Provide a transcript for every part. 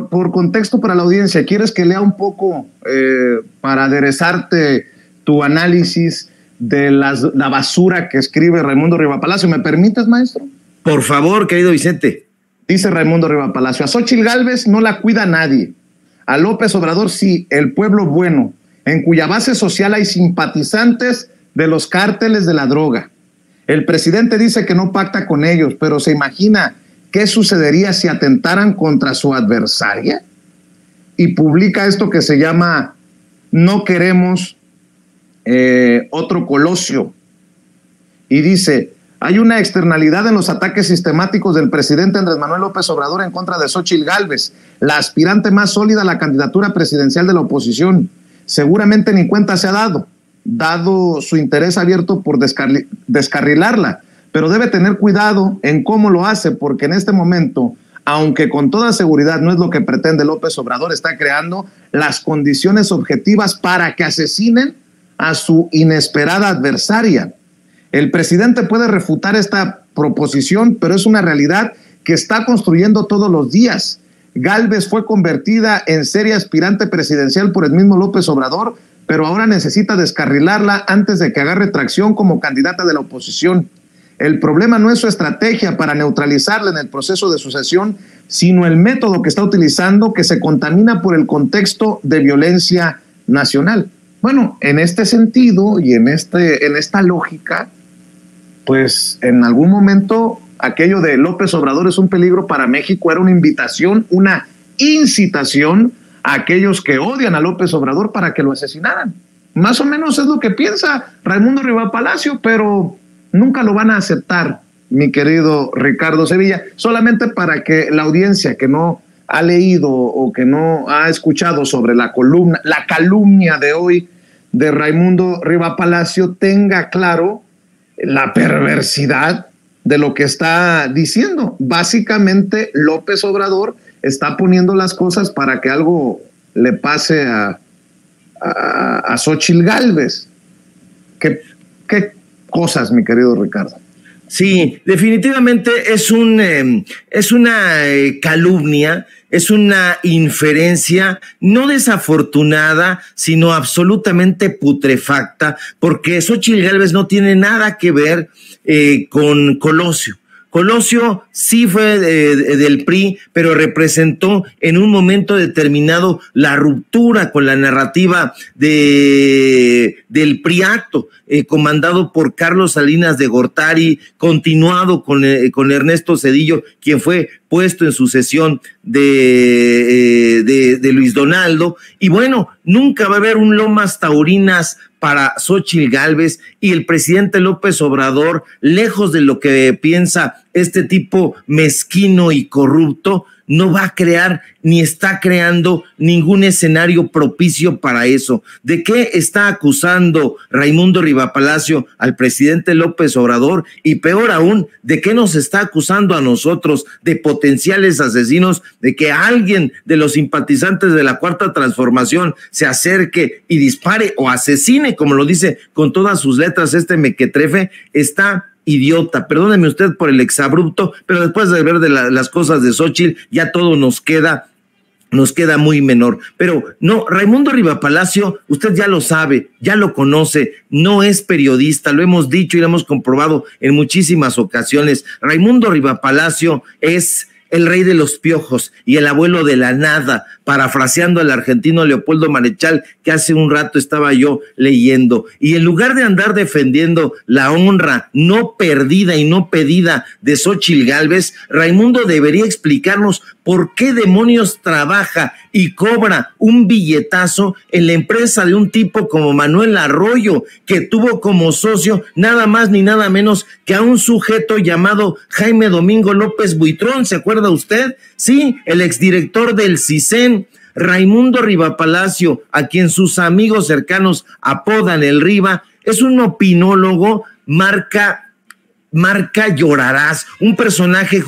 por contexto para la audiencia, ¿quieres que lea un poco para aderezarte tu análisis de la basura que escribe Raimundo Rivapalacio? ¿Me permites, maestro? Por favor, querido Vicente. Dice Raimundo Rivapalacio: a Xóchitl Gálvez no la cuida nadie. A López Obrador sí, el pueblo bueno, en cuya base social hay simpatizantes de los cárteles de la droga. El presidente dice que no pacta con ellos, pero se imagina qué sucedería si atentaran contra su adversaria. Y publica esto que se llama No queremos otro Colosio. Y dice: hay una externalidad en los ataques sistemáticos del presidente Andrés Manuel López Obrador en contra de Xóchitl Gálvez, la aspirante más sólida a la candidatura presidencial de la oposición. Seguramente ni cuenta se ha dado su interés abierto por descarrilarla, pero debe tener cuidado en cómo lo hace, porque en este momento, aunque con toda seguridad no es lo que pretende López Obrador, está creando las condiciones objetivas para que asesinen a su inesperada adversaria. El presidente puede refutar esta proposición, pero es una realidad que está construyendo todos los días. Gálvez fue convertida en seria aspirante presidencial por el mismo López Obrador, pero ahora necesita descarrilarla antes de que agarre tracción como candidata de la oposición. El problema no es su estrategia para neutralizarla en el proceso de sucesión, sino el método que está utilizando, que se contamina por el contexto de violencia nacional. Bueno, en este sentido y en esta lógica, pues en algún momento aquello de López Obrador es un peligro para México era una invitación, una incitación a aquellos que odian a López Obrador para que lo asesinaran. Más o menos es lo que piensa Raimundo Rivapalacio, pero nunca lo van a aceptar, mi querido Ricardo Sevilla, solamente para que la audiencia que no ha leído o que no ha escuchado sobre la calumnia de hoy de Raimundo Rivapalacio tenga claro la perversidad de lo que está diciendo. Básicamente, López Obrador está poniendo las cosas para que algo le pase a Xóchitl Gálvez. ¿Qué cosas, mi querido Ricardo? Sí, definitivamente es una calumnia, es una inferencia no desafortunada, sino absolutamente putrefacta, porque Xóchitl Gálvez no tiene nada que ver con Colosio. Colosio sí fue del PRI, pero representó en un momento determinado la ruptura con la narrativa del PRIACTO, comandado por Carlos Salinas de Gortari, continuado con Ernesto Zedillo, quien fue puesto en sucesión de Luis Donaldo. Y bueno, nunca va a haber un Lomas Taurinas para Xóchitl Gálvez, y el presidente López Obrador, lejos de lo que piensa este tipo mezquino y corrupto, no va a crear ni está creando ningún escenario propicio para eso. ¿De qué está acusando Raimundo Rivapalacio al presidente López Obrador? Y peor aún, ¿de qué nos está acusando a nosotros de potenciales asesinos? De que alguien de los simpatizantes de la Cuarta Transformación se acerque y dispare o asesine, como lo dice con todas sus letras este mequetrefe. Está idiota, perdóneme usted por el exabrupto, pero después de ver de las cosas de Xóchitl, ya todo nos queda muy menor. Pero no, Raimundo Rivapalacio, usted ya lo sabe, ya lo conoce, no es periodista, lo hemos dicho y lo hemos comprobado en muchísimas ocasiones. Raimundo Rivapalacio es el rey de los piojos y el abuelo de la nada, parafraseando al argentino Leopoldo Marechal, que hace un rato estaba yo leyendo. Y en lugar de andar defendiendo la honra no perdida y no pedida de Xóchitl Gálvez, Raimundo debería explicarnos por qué demonios trabaja y cobra un billetazo en la empresa de un tipo como Manuel Arroyo, que tuvo como socio nada más ni nada menos que a un sujeto llamado Jaime Domingo López Buitrón. ¿Se acuerda usted? Sí, el exdirector del CISEN. Raimundo Rivapalacio, a quien sus amigos cercanos apodan el Riva, es un opinólogo marca Llorarás, un personaje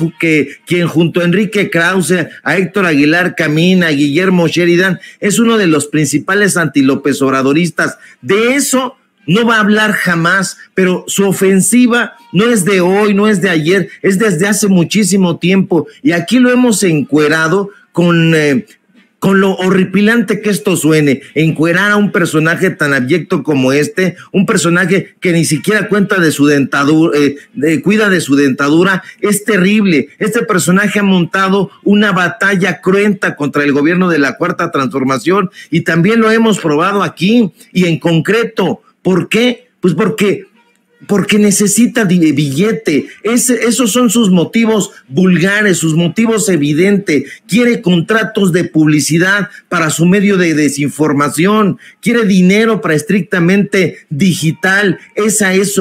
quien junto a Enrique Krause, a Héctor Aguilar Camín, a Guillermo Sheridan, es uno de los principales antilópez obradoristas. De eso no va a hablar jamás, pero su ofensiva no es de hoy, no es de ayer, es desde hace muchísimo tiempo, y aquí lo hemos encuerado con lo horripilante que esto suene, encuerar a un personaje tan abyecto como este, un personaje que ni siquiera cuenta de su dentadura, cuida de su dentadura, es terrible. Este personaje ha montado una batalla cruenta contra el gobierno de la Cuarta Transformación y también lo hemos probado aquí y en concreto. ¿Por qué? Pues porque necesita billete. Esos son sus motivos vulgares, sus motivos evidentes. Quiere contratos de publicidad para su medio de desinformación, quiere dinero para estrictamente digital. Esa es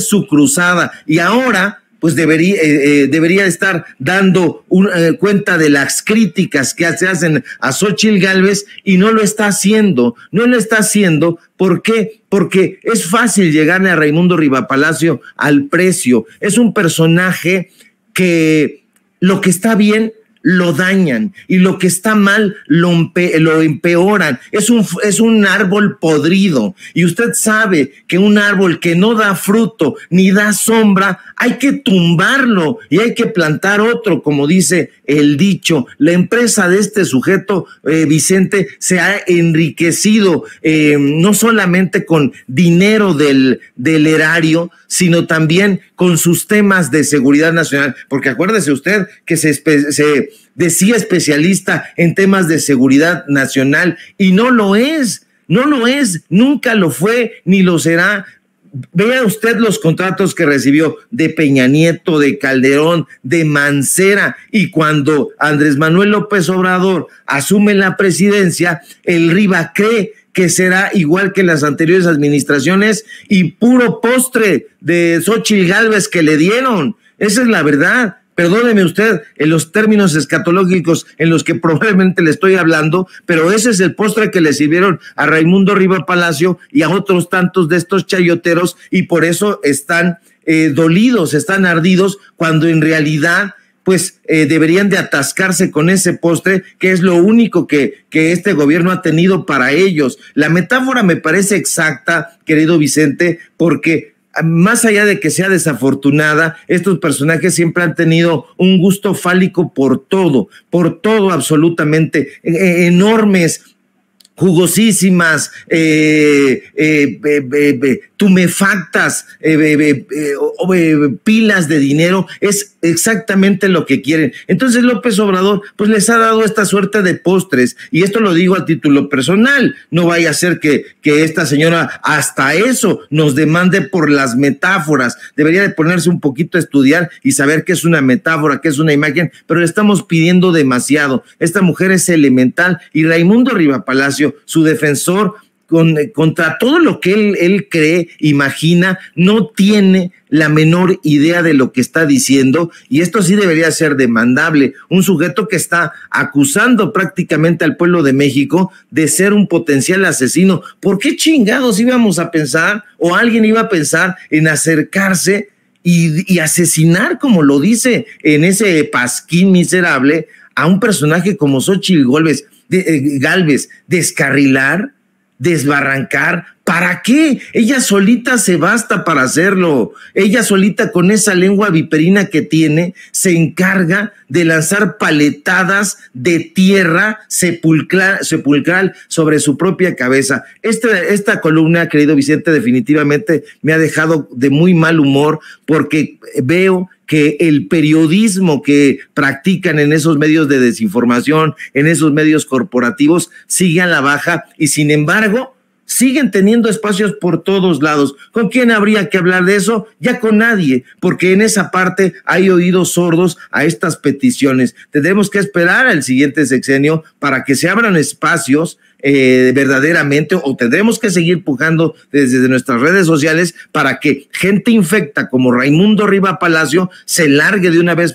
su cruzada. Y ahora pues debería estar dando cuenta de las críticas que se hacen a Xóchitl Gálvez y no lo está haciendo. No lo está haciendo. ¿Por qué? Porque es fácil llegarle a Raimundo Rivapalacio al precio. Es un personaje que lo que está bien lo dañan y lo que está mal lo empeoran. Es un árbol podrido y usted sabe que un árbol que no da fruto ni da sombra hay que tumbarlo y hay que plantar otro, como dice el dicho. La empresa de este sujeto, Vicente, se ha enriquecido no solamente con dinero del erario, sino también con sus temas de seguridad nacional, porque acuérdese usted que se decía especialista en temas de seguridad nacional y no lo es, nunca lo fue ni lo será. Vea usted los contratos que recibió de Peña Nieto, de Calderón, de Mancera, y cuando Andrés Manuel López Obrador asume la presidencia, el Riva cree que será igual que las anteriores administraciones y puro postre de Xóchitl Gálvez que le dieron. Esa es la verdad. Perdóneme usted en los términos escatológicos en los que probablemente le estoy hablando, pero ese es el postre que le sirvieron a Raimundo Rivapalacio y a otros tantos de estos chayoteros y por eso están dolidos, están ardidos, cuando en realidad pues deberían de atascarse con ese postre, que es lo único que este gobierno ha tenido para ellos. La metáfora me parece exacta, querido Vicente, porque más allá de que sea desafortunada, estos personajes siempre han tenido un gusto fálico por todo absolutamente, enormes, jugosísimas, tumefactas, pilas de dinero, es exactamente lo que quieren. Entonces López Obrador pues les ha dado esta suerte de postres, y esto lo digo a título personal, no vaya a ser que esta señora hasta eso nos demande por las metáforas. Debería de ponerse un poquito a estudiar y saber qué es una metáfora, qué es una imagen, pero le estamos pidiendo demasiado. Esta mujer es elemental y Raimundo Rivapalacio, su defensor, contra todo lo que él cree, imagina, no tiene la menor idea de lo que está diciendo, y esto sí debería ser demandable. Un sujeto que está acusando prácticamente al pueblo de México de ser un potencial asesino. ¿Por qué chingados íbamos a pensar, o alguien iba a pensar en acercarse y asesinar, como lo dice en ese pasquín miserable, a un personaje como Xóchitl Gálvez, descarrilar, desbarrancar? ¿Para qué? Ella solita se basta para hacerlo. Ella solita, con esa lengua viperina que tiene, se encarga de lanzar paletadas de tierra sepulcral sobre su propia cabeza. Esta columna, querido Vicente, definitivamente me ha dejado de muy mal humor, porque veo que el periodismo que practican en esos medios de desinformación, en esos medios corporativos, sigue a la baja, y sin embargo siguen teniendo espacios por todos lados. ¿Con quién habría que hablar de eso? Ya con nadie, porque en esa parte hay oídos sordos a estas peticiones. Tendremos que esperar al siguiente sexenio para que se abran espacios verdaderamente, o tendremos que seguir pujando desde nuestras redes sociales para que gente infecta como Raimundo Rivapalacio se largue de una vez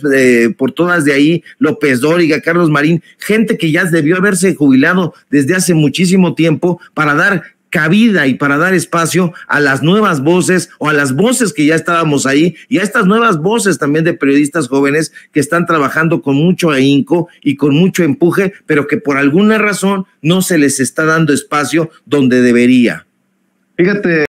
por todas de ahí. López Dóriga, Carlos Marín, gente que ya debió haberse jubilado desde hace muchísimo tiempo, para dar cabida y para dar espacio a las nuevas voces, o a las voces que ya estábamos ahí, y a estas nuevas voces también de periodistas jóvenes que están trabajando con mucho ahínco y con mucho empuje, pero que por alguna razón no se les está dando espacio donde debería. Fíjate.